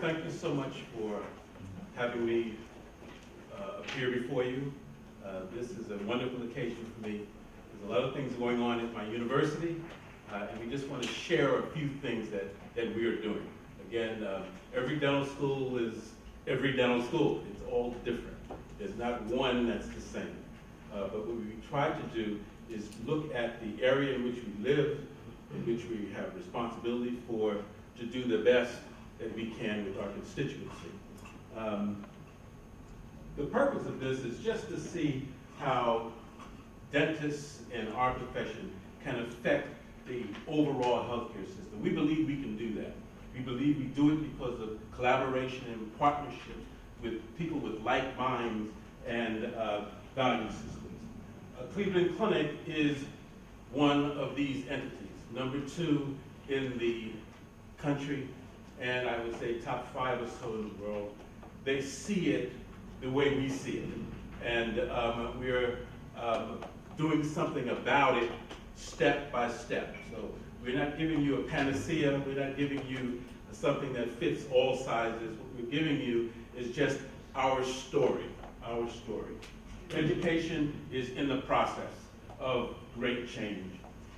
thank you so much for having me appear before you. This is a wonderful occasion for me. There's a lot of things going on at my university, and we just want to share a few things that we are doing. Again, every dental school is every dental school. It's all different. There's not one that's the same. But what we try to do is look at the area in which we live, in which we have responsibility for, to do the best that we can with our constituency. The purpose of this is just to see how dentists and our profession can affect the overall healthcare system. We believe we can do that. We believe we do it because of collaboration and partnership with people with like minds and value systems. Cleveland Clinic is one of these entities. Number 2 in the country, and I would say top 5 or so in the world. They see it the way we see it. And we're doing something about it step by step. So we're not giving you a panacea, we're not giving you something that fits all sizes. What we're giving you is just our story, our story. Education is in the process of great change.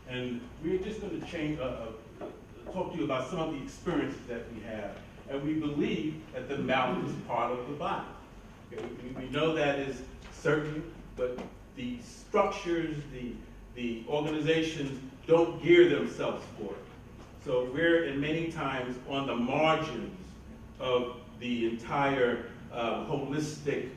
And we're just going to talk to you about some of the experiences that we have. And we believe that the mouth is part of the body. Okay? We know that is certain, but the structures, the organizations don't gear themselves for it. So we're in many times on the margins of the entire holistic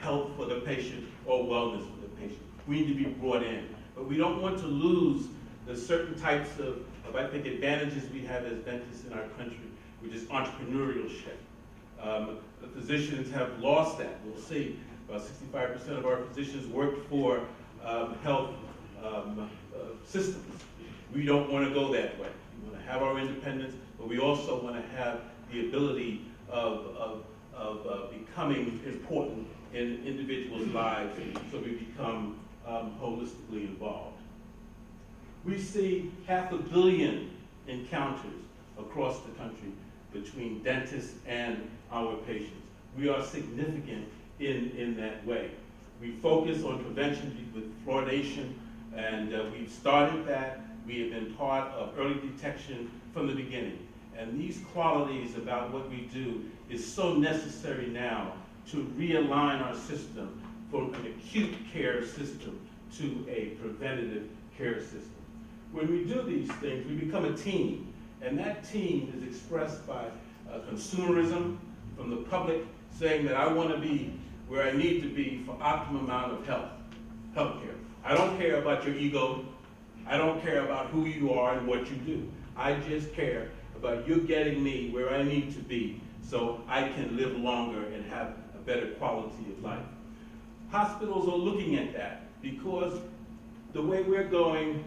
health for the patient or wellness for the patient. We need to be brought in. But we don't want to lose the certain types of I think, advantages we have as dentists in our country, which is entrepreneurship. The physicians have lost that. We'll see. About 65% of our physicians work for health systems. We don't want to go that way. We want to have our independence, but we also want to have the ability of becoming important in individuals' lives, so we become holistically involved. We see 500 million encounters across the country between dentists and our patients. We are significant in that way. We focus on prevention with fluoridation, and we've started that. We have been part of early detection from the beginning. And these qualities about what we do is so necessary now to realign our system from an acute care system to a preventative care system. When we do these things, we become a team, and that team is expressed by consumerism from the public saying that I want to be where I need to be for optimum amount of healthcare. I don't care about your ego. I don't care about who you are and what you do. I just care about you getting me where I need to be so I can live longer and have a better quality of life. Hospitals are looking at that because the way we're going,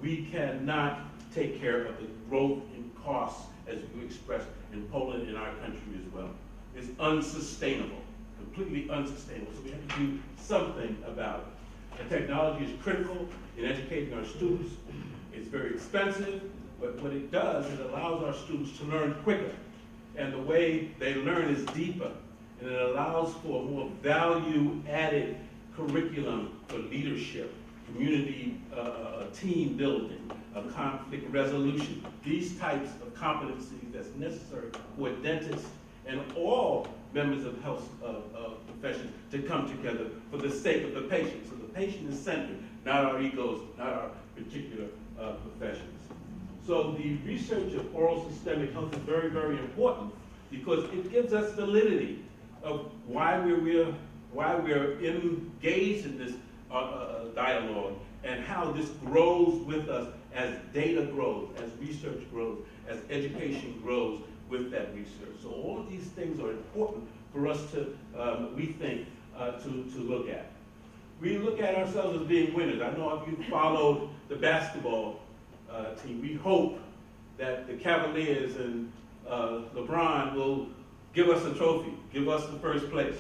we cannot take care of the growth in costs as we expressed in Poland, in our country as well. It's unsustainable, completely unsustainable. So we have to do something about it. And technology is critical in educating our students. It's very expensive, but what it does, it allows our students to learn quicker. And the way they learn is deeper. And it allows for a more value-added curriculum for leadership, community team building, conflict resolution, these types of competencies that's necessary for dentists and all members of health professions to come together for the sake of the patient. So the patient is centered, not our egos, not our particular professions. So the research of oral systemic health is very, very important because it gives us validity of why we're engaged in this dialogue and how this grows with us as data grows, as research grows, as education grows with that research. So all of these things are important for us to, we think, to look at. We look at ourselves as being winners. I know if you followed the basketball team, we hope that the Cavaliers and LeBron will give us a trophy, give us the first place.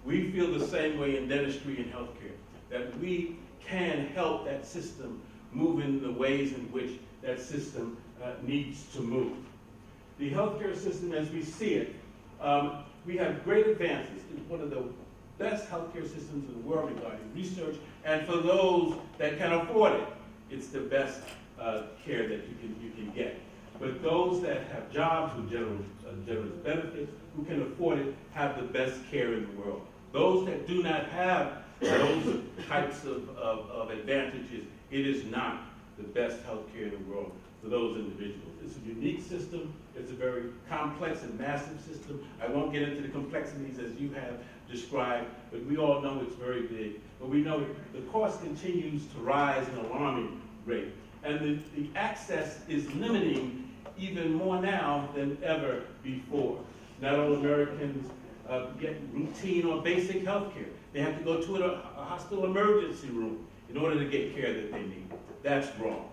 We feel the same way in dentistry and healthcare, that we can help that system move in the ways in which that system needs to move. the healthcare system as we see it, we have great advances. It's one of the best healthcare systems in the world regarding research, and for those that can afford it, it's the best care that you can get. But those that have jobs with generous benefits, who can afford it, have the best care in the world. Those that do not have those types of advantages, it is not the best health care in the world for those individuals. It's a unique system. It's a very complex and massive system. I won't get into the complexities as you have described, but we all know it's very big. But we know the cost continues to rise at an alarming rate. And the access is limiting even more now than ever before. Not all Americans get routine or basic health care. They have to go to a hospital emergency room in order to get care that they need. That's wrong.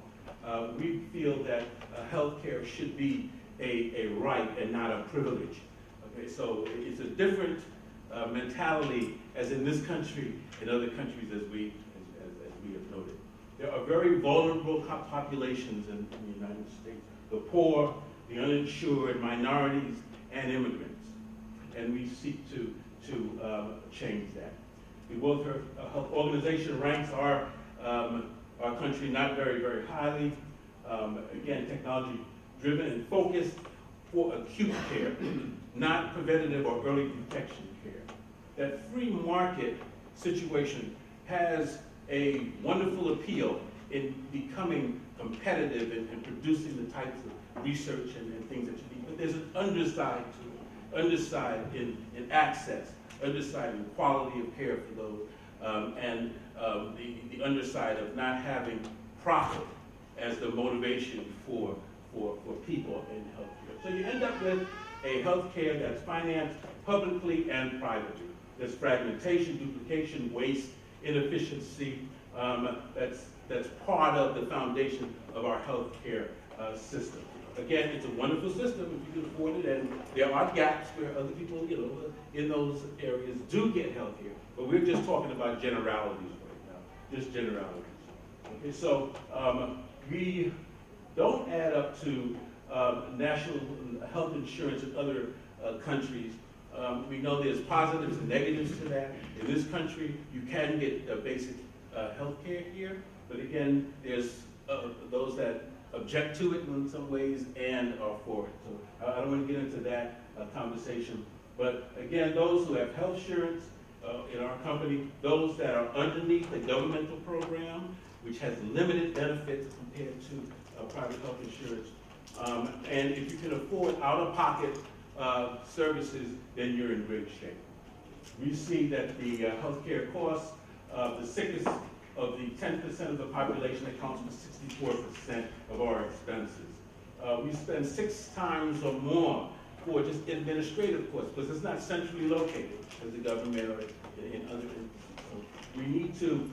We feel that health care should be a right and not a privilege. Okay, so it's a different mentality as in this country and other countries as we have noted. There are very vulnerable populations in the United States: the poor, the uninsured, minorities, and immigrants. And we seek to change that. The World Health Organization ranks our country not very, very highly. Again, technology-driven and focused for acute care, not preventative or early detection care. That free market situation has a wonderful appeal in becoming competitive and producing the types of research and things that you need. But there's an underside to it, underside in access, underside in quality of care for those, and the underside of not having profit as the motivation for people in healthcare. So you end up with a healthcare that's financed publicly and privately. There's fragmentation, duplication, waste, inefficiency. That's part of the foundation of our healthcare system. Again, it's a wonderful system if you can afford it, and there are gaps where other people, in those areas do get health care. But we're just talking about generalities right now, just generalities. Okay, so we don't add up to national health insurance in other countries. We know there's positives and negatives to that. In this country, you can get basic health care here, but again, there's those that object to it in some ways and are for it. So I don't want to get into that conversation. But again, those who have health insurance in our company, those that are underneath the governmental program, which has limited benefits compared to private health insurance, and if you can afford out-of-pocket services, then you're in great shape. We see that the healthcare costs of the sickest of the 10% of the population accounts for 64% of our expenses. We spend 6 times or more for just administrative costs, because it's not centrally located as the government or in other instances. So we need to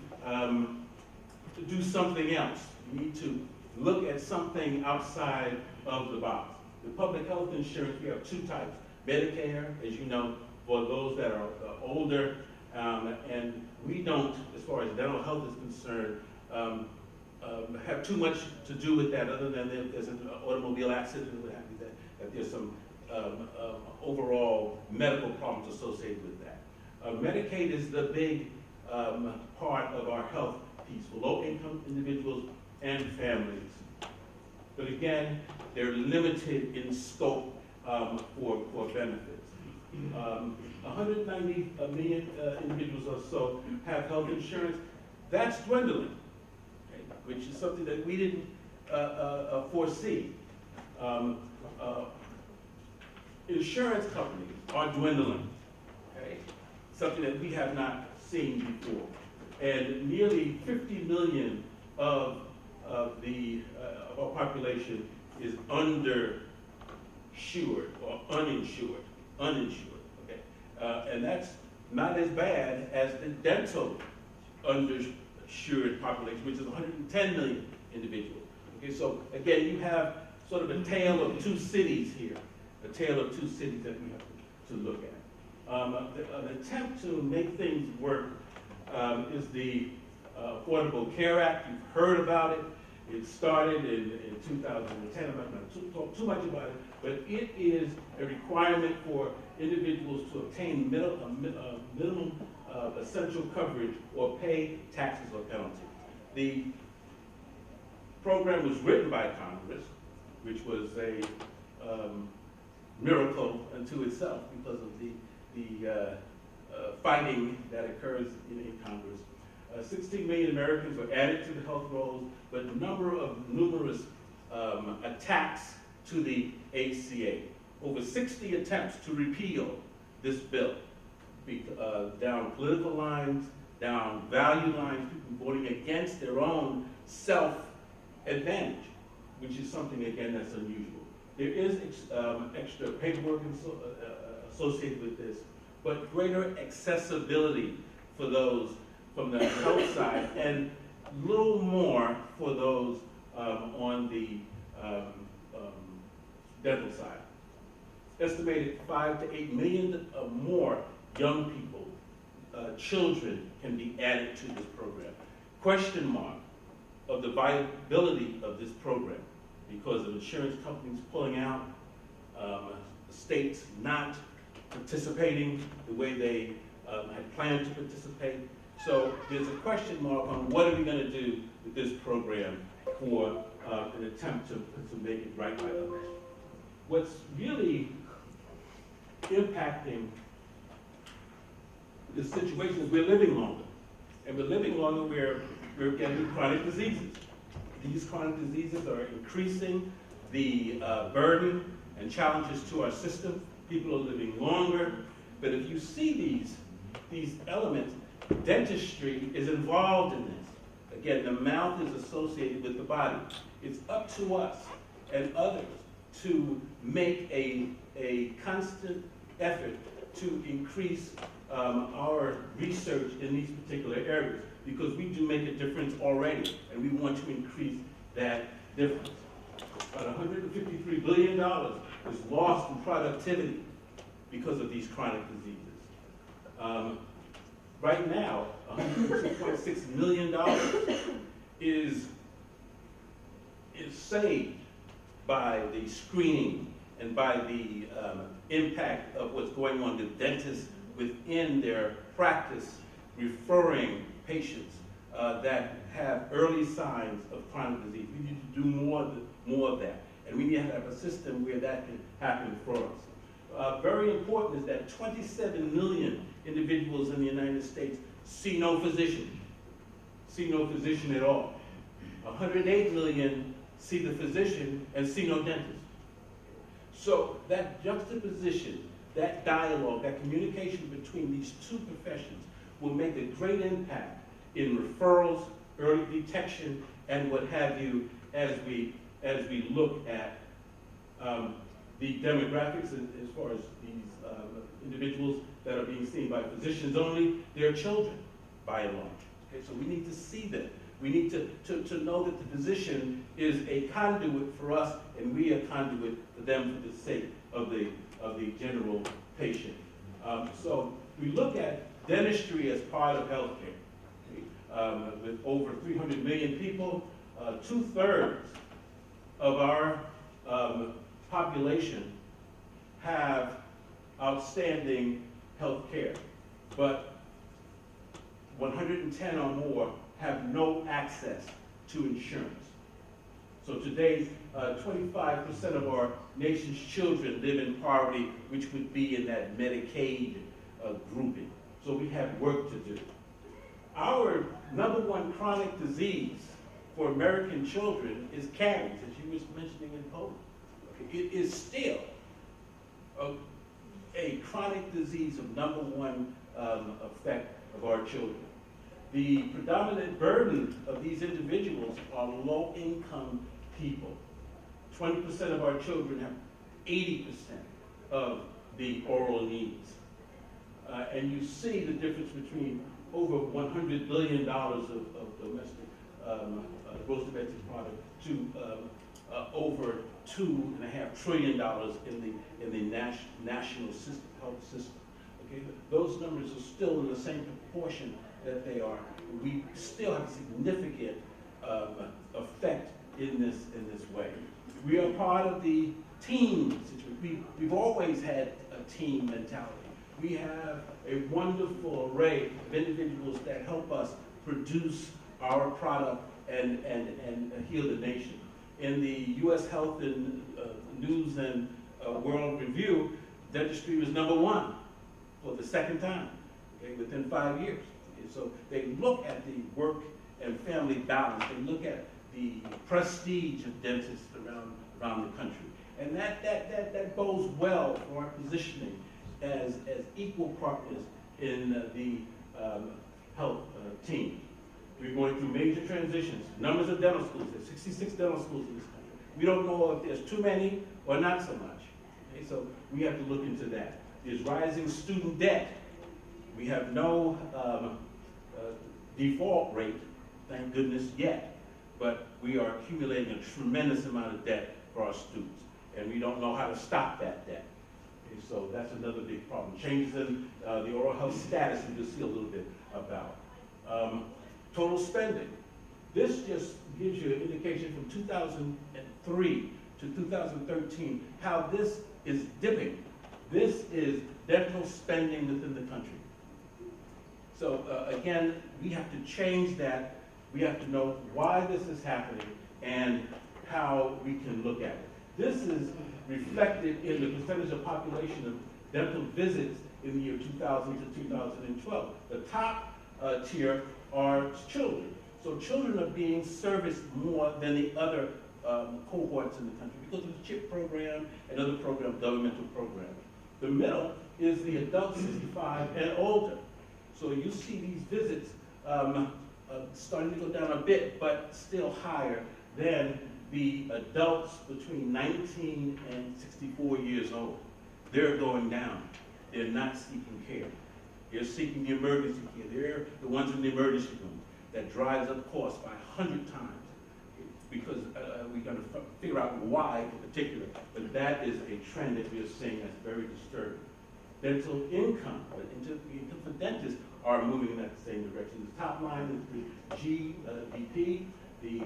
do something else. We need to look at something outside of the box. The public health insurance, we have 2 types. Medicare, as you know, for those that are older, and we don't, as far as dental health is concerned, have too much to do with that, other than if there's an automobile accident, that there's some overall medical problems associated with that. Medicaid is the big part of our health piece for low-income individuals and families. But again, they're limited in scope for benefits. 190 million individuals or so have health insurance. That's dwindling, okay, which is something that we didn't foresee. Insurance companies are dwindling, okay? Something that we have not seen before. And nearly 50 million of our population is undershored or uninsured, okay? And that's not as bad as the dental undershored population, which is 110 million individuals. Okay, so again, you have sort of a tale of 2 cities here, a tale of 2 cities that we have to look at. An attempt to make things work is the Affordable Care Act. You've heard about it. It started in 2010. I'm not going to talk too much about it, but it is a requirement for individuals to obtain minimum essential coverage or pay taxes or penalties. The program was written by Congress, which was a miracle unto itself because of the fighting that occurs in Congress. 16 million Americans were added to the health rolls, but numerous attacks to the ACA. Over 60 attempts to repeal this bill, down political lines, down value lines, people voting against their own self-advantage, which is something, again, that's unusual. There is extra paperwork associated with this, but greater accessibility for those from the health side, and a little more for those on the dental side. Estimated 5 to 8 million or more young people, children, can be added to this program. Question mark of the viability of this program because of insurance companies pulling out, states not participating the way they had planned to participate. So there's a question mark on what are we going to do with this program for an attempt to make it right by others. What's really impacting the situation is we're living longer. And we're living longer, we're getting chronic diseases. These chronic diseases are increasing the burden and challenges to our system. People are living longer. But if you see these elements, dentistry is involved in this. Again, the mouth is associated with the body. It's up to us and others to make a constant effort to increase our research in these particular areas, because we do make a difference already, and we want to increase that difference. About $153 billion is lost in productivity because of these chronic diseases. Right now, $106.6 million is saved by the screening and by the impact of what's going on with dentists within their practice, referring patients that have early signs of chronic disease. We need to do more of that. And we need to have a system where that can happen for us. Very important is that 27 million individuals in the United States see no physician at all. 108 million see the physician and see no dentist. So that juxtaposition, that dialogue, that communication between these two professions will make a great impact in referrals, early detection, and what have you, as we look at the demographics as far as these individuals that are being seen by physicians only. They're children, by and large. Okay, so we need to see them. We need to know that the physician is a conduit for us, and we are a conduit for them for the sake of the general patient. So we look at dentistry as part of healthcare. Okay? With over 300 million people, 2/3 of our population have outstanding health care, but 110 or more have no access to insurance. So today, 25% of our nation's children live in poverty, which would be in that Medicaid grouping. So we have work to do. Our #1 chronic disease for American children is caries, as you was mentioning in Poland. Okay. It is still a chronic disease of #1 effect of our children. The predominant burden of these individuals are low-income people. 20% of our children have 80% of the oral needs. And you see the difference between over $100 billion of domestic gross domestic product to over $2.5 trillion in the national system, health system. Okay, those numbers are still in the same proportion that they are. We still have a significant effect in this way. We are part of the team situation. We've always had a team mentality. We have a wonderful array of individuals that help us produce our product and heal the nation. In the U.S. Health and News and World Review, dentistry was #1 for the second time, okay, within 5 years. Okay, so they look at the work and family balance. They look at the prestige of dentists around the country. And that bodes well for our positioning as equal partners in the health team. We're going through major transitions. Numbers of dental schools. There's 66 dental schools in this country. We don't know if there's too many or not so much. Okay, so we have to look into that. There's rising student debt. We have no default rate, thank goodness, yet. But we are accumulating a tremendous amount of debt for our students. And we don't know how to stop that debt. Okay, so that's another big problem. Changes in the oral health status, we just see a little bit about. Total spending. This just gives you an indication from 2003 to 2013 how this is dipping. This is dental spending within the country. So again, we have to change that. We have to know why this is happening and how we can look at it. This is reflected in the percentage of population of dental visits in the year 2000 to 2012. The top tier are children. So children are being serviced more than the other cohorts in the country because of the CHIP program and other governmental programs. The middle is the adults 65 and older. So you see these visits starting to go down a bit, but still higher than the adults between 19 and 64 years old. They're going down. They're not seeking care. They're seeking the emergency care. They're the ones in the emergency room. That drives up costs by 100 times because we're going to figure out why in particular, but that is a trend that we're seeing that's very disturbing. Dental income, income for dentists are moving in that same direction. The top line is the GDP, the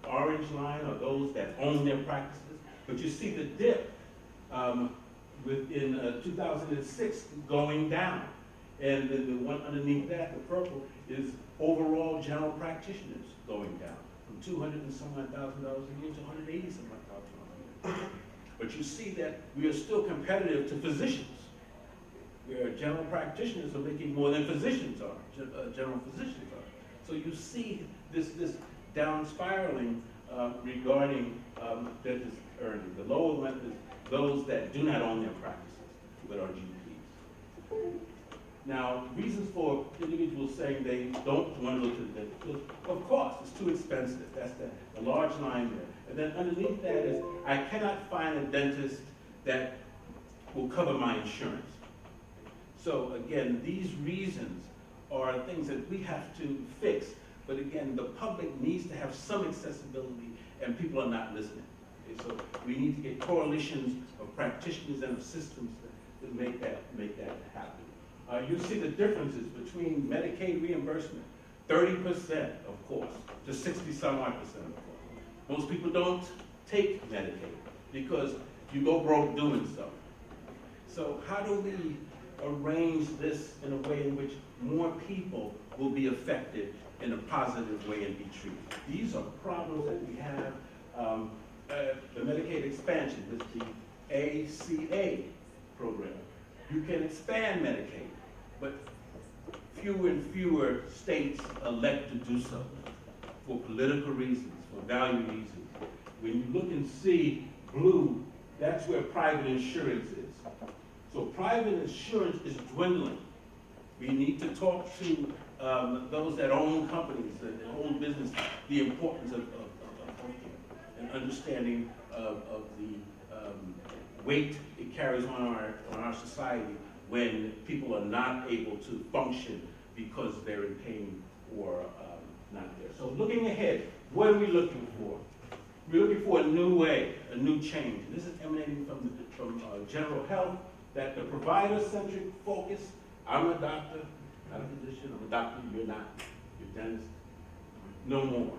orange line are those that own their practices, but you see the dip within 2006 going down. And then the one underneath that, the purple, is overall general practitioners going down from $200 and some odd thousand a year to $180 some odd thousand a year. But you see that we are still competitive to physicians, where general practitioners are making more than physicians are, general physicians are. So you see this down spiraling regarding dentist earnings. The lower one is those that do not own their practices, but are GPs. Now, reasons for individuals saying they don't want to go to the dentist, of course, it's too expensive. That's the large line there. And then underneath that is, I cannot find a dentist that will cover my insurance. So again, these reasons are things that we have to fix. But again, the public needs to have some accessibility, and people are not listening. Okay, so we need to get coalitions of practitioners and of systems to make that happen. You see the differences between Medicaid reimbursement, 30%, of course, to 60-some-odd percent, of course. Most people don't take Medicaid because you go broke doing so. So how do we arrange this in a way in which more people will be affected in a positive way and be treated? These are problems that we have. The Medicaid expansion with the ACA program. You can expand Medicaid, but fewer and fewer states elect to do so for political reasons, for value reasons. When you look and see blue, that's where private insurance is. So private insurance is dwindling. We need to talk to those that own companies, that own business, the importance of healthcare and understanding of the weight it carries on our society when people are not able to function because they're in pain or not there. So looking ahead, what are we looking for? We're looking for a new way, a new change. This is emanating from general health, that the provider-centric focus. I'm a doctor, not a physician. I'm a doctor, you're not. You're a dentist. No more.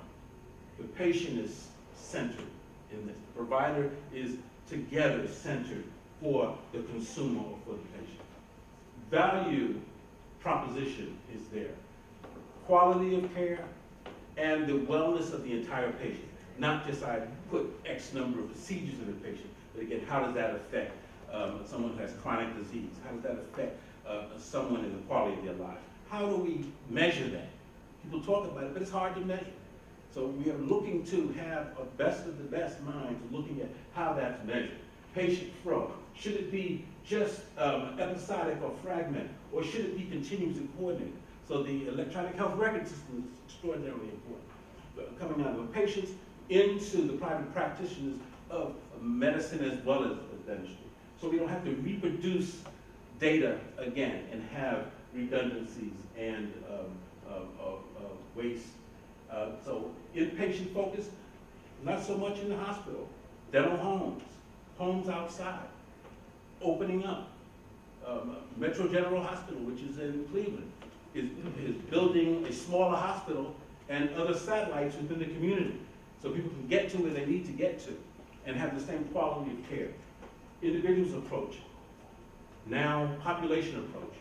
The patient is centered in this. The provider is together centered for the consumer or for the patient. Value proposition is there. Quality of care and the wellness of the entire patient. Not just I put X number of procedures in the patient, but again, how does that affect someone who has chronic disease? How does that affect someone in the quality of their life? How do we measure that? People talk about it, but it's hard to measure. So we are looking to have a best of the best minds looking at how that's measured. Patient flow. Should it be just episodic or fragmented, or should it be continuous and coordinated? So the electronic health record system is extraordinarily important. But coming out of the patients into the private practitioners of medicine as well as dentistry. So we don't have to reproduce data again and have redundancies and waste. So inpatient focus, not so much in the hospital. Dental homes, homes outside, opening up. Metro General Hospital, which is in Cleveland, is building a smaller hospital and other satellites within the community so people can get to where they need to get to and have the same quality of care. Individuals approach, now population approach.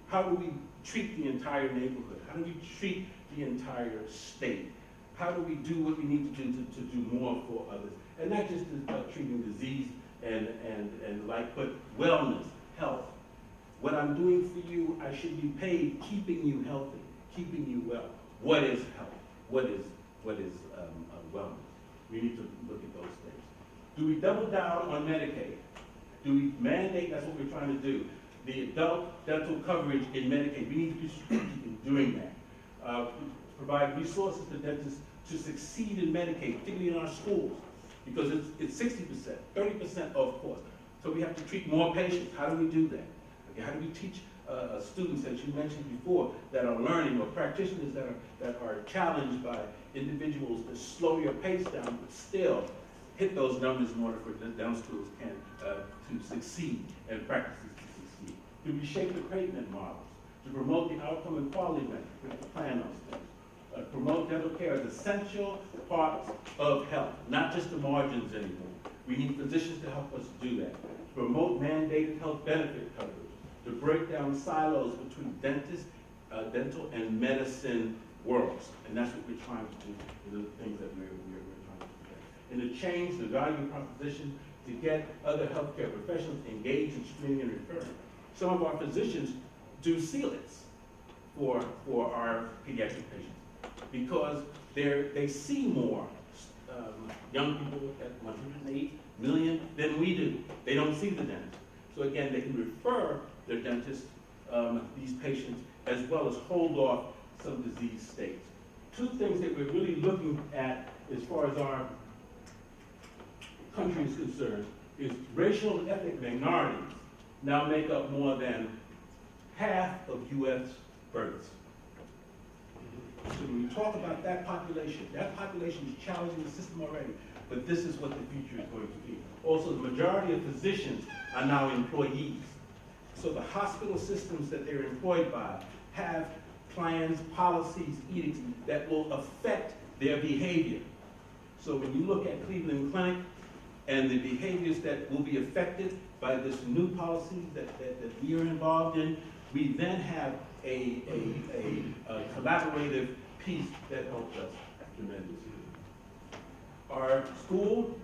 How do we treat the entire neighborhood? How do we treat the entire state? How do we do what we need to do to do more for others? And not just treating disease and like, but wellness, health. What I'm doing for you, I should be paid keeping you healthy, keeping you well. What is health? What is wellness? We need to look at those things. Do we double down on Medicaid? Do we mandate, that's what we're trying to do, the adult dental coverage in Medicaid? We need to be strategic in doing that. Provide resources to dentists to succeed in Medicaid, particularly in our schools, because it's 60%, 30% of course. So we have to treat more patients. How do we do that? Okay, how do we teach students, as you mentioned before, that are learning, or practitioners that are challenged by individuals to slow your pace down, but still hit those numbers in order for the dental schools to succeed and practices to succeed? Do we shape the payment models to promote the outcome and quality measures? We have to plan those things. Promote dental care as essential parts of health, not just the margins anymore. We need physicians to help us do that. Promote mandated health benefit coverage, to break down silos between dental and medicine worlds. And that's what we're trying to do, the things that we're trying to do. And to change the value proposition to get other healthcare professionals engaged in screening and referring. Some of our physicians do CLITs for our pediatric patients because they see more young people at 108 million than we do. They don't see the dentist. So again, they can refer their dentist, these patients, as well as hold off some disease states. Two things that we're really looking at as far as our country is concerned is racial and ethnic minorities now make up more than half of U.S. births. So when we talk about that population is challenging the system already, but this is what the future is going to be. Also, the majority of physicians are now employees. So the hospital systems that they're employed by have plans, policies, edicts that will affect their behavior. So when you look at Cleveland Clinic and the behaviors that will be affected by this new policy that we are involved in, we then have a collaborative piece that helps us tremendously. Our school,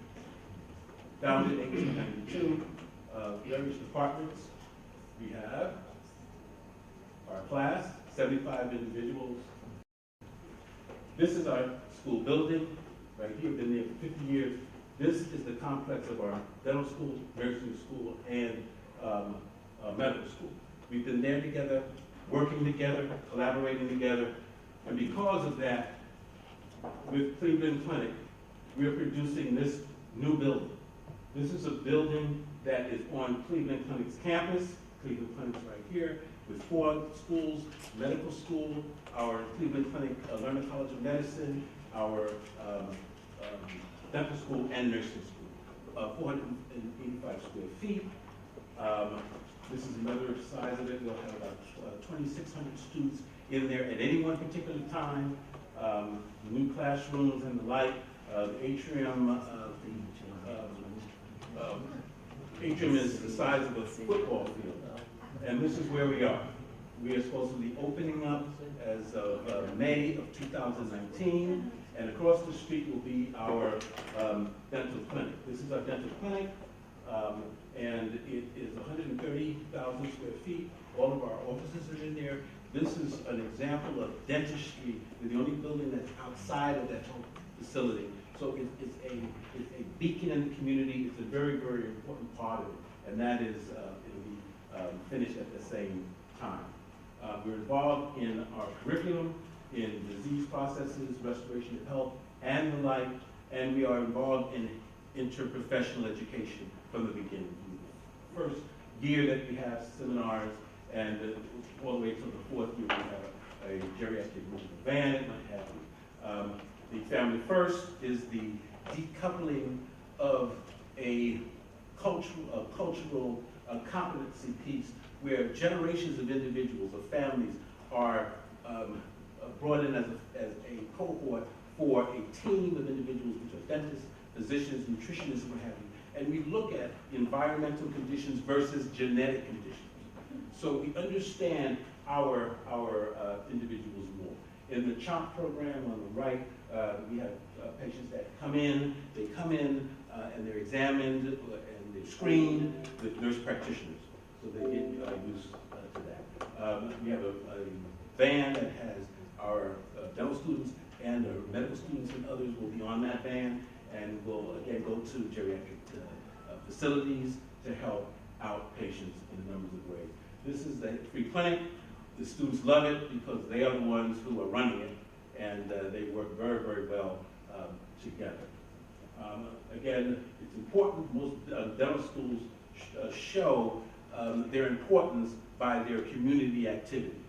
founded in 1892, various departments. We have our class, 75 individuals. This is our school building, right here, been there for 50 years. This is the complex of our dental school, nursing school, and medical school. We've been there together, working together, collaborating together, and because of that, with Cleveland Clinic, we are producing this new building. This is a building that is on Cleveland Clinic's campus. Cleveland Clinic's right here, with 4 schools, medical school, our Cleveland Clinic Learning College of Medicine, our dental school, and nursing school. 485 square feet. This is another size of it. We'll have about 2,600 students in there at any one particular time. New classrooms and the like. Atrium is the size of a football field, and this is where we are. We are supposed to be opening up as of May of 2019, and across the street will be our dental clinic. This is our dental clinic, and it is 130,000 square feet. All of our offices are in there. This is an example of dentistry. We're the only building that's outside of that whole facility. So it's a beacon in the community. It's a very, very important part of it, and that is it'll be finished at the same time. We're involved in our curriculum, in disease processes, restoration of health, and the like, and we are involved in interprofessional education from the beginning. First year that we have seminars, and all the way to the fourth year we have a geriatric movement van and what have you. The Family First is the decoupling of a cultural competency piece where generations of individuals, of families, are brought in as a cohort for a team of individuals, which are dentists, physicians, nutritionists, and what have you. And we look at environmental conditions versus genetic conditions. So we understand our individuals more. In the CHOP program on the right, we have patients that come in, and they're examined and they're screened with nurse practitioners. So they get used to that. We have a van that has our dental students and our medical students and others will be on that van, and will again go to geriatric facilities to help out patients in a number of ways. This is a free clinic. The students love it because they are the ones who are running it, and they work very, very well together. Again, it's important. Most dental schools show their importance by their community activity.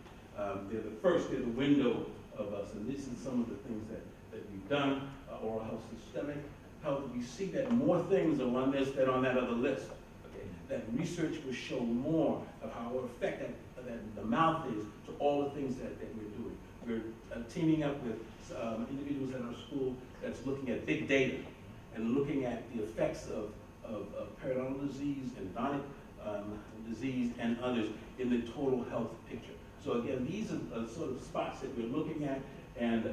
They're the window of us, and this is some of the things that we've done. Oral health, systemic health. We see that more things are on this than on that other list. Okay? That research will show more of how effect that the mouth is to all the things that we're doing. We're teaming up with individuals at our school that's looking at big data and looking at the effects of periodontal disease, endodontic disease, and others in the total health picture. So again, these are sort of spots that we're looking at, and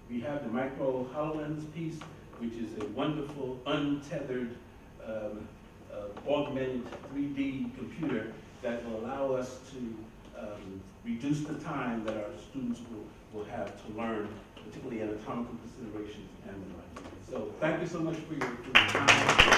we have the micro HoloLens piece, which is a wonderful, untethered, augmented 3D computer that will allow us to reduce the time that our students will have to learn, particularly anatomical considerations and the like. So thank you so much for your time.